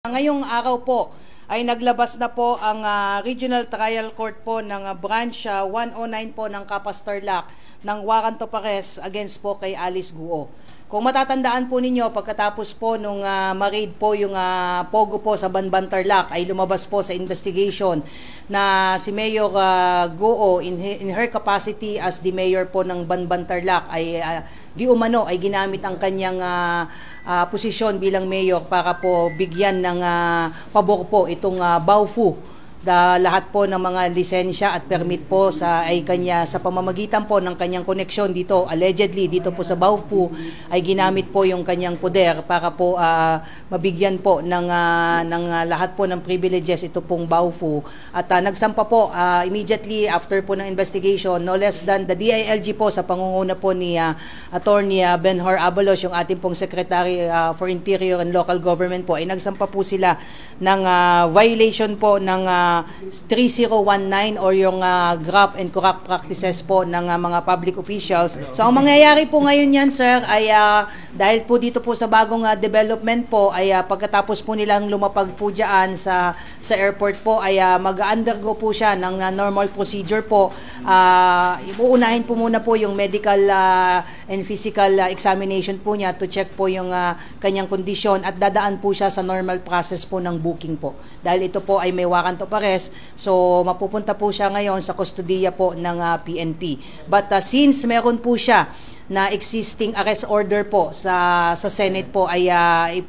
Ngayong araw po ay naglabas na po ang Regional Trial Court po ng Branch 109 po ng Capas Tarlac ng warrant of arrest against po kay Alice Guo. Kung matatandaan po ninyo, pagkatapos po nung ma-raid po yung Pogo po sa Banban Tarlac, ay lumabas po sa investigation na si Mayor Guo in her capacity as the mayor po ng Banban Tarlac ay di umano ay ginamit ang kanyang posisyon bilang mayor para po bigyan ng pabor po itong Baofu. Lahat po ng mga lisensya at permit po sa kanya sa pamamagitan po ng kanyang koneksyon dito, allegedly dito po sa Baofu, ay ginamit po yung kanyang poder para po mabigyan po ng lahat po ng privileges ito pong Baofu. At nagsampa po immediately after po ng investigation, no less than the DILG po sa pangunguna po ni Attorney Benhur Abalos, yung ating pong Secretary for Interior and Local Government po, ay nagsampa po sila ng violation po ng 3019 or yung graft and corrupt practices po ng mga public officials. So ang mangyayari po ngayon yan, sir, ay dahil po dito po sa bagong development po ay pagkatapos po nilang lumapag po dyan sa airport po ay mag-undergo po siya ng normal procedure po. Uunahin po muna po yung medical and physical examination po niya to check po yung kanyang kondisyon at dadaan po siya sa normal process po ng booking po. Dahil ito po ay may warrant of arrest, so mapupunta po siya ngayon sa kustodiya po ng PNP. But since meron po siya na existing arrest order po sa Senate po, ay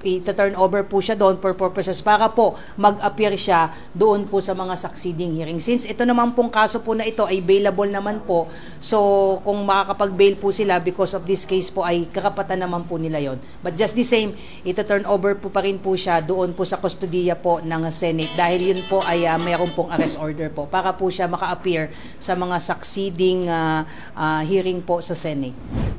i-turn over po siya doon for purposes para po mag-appear siya doon po sa mga succeeding hearing. Since ito naman pong kaso po na ito ay bailable naman po, so kung makakapag-bail po sila because of this case po ay karapatan naman po nila yon. But just the same, ito-turn over po pa rin po siya doon po sa kustodiya po ng Senate dahil yun po ay mayroon pong arrest order po para po siya maka-appear sa mga succeeding hearing po sa Senate.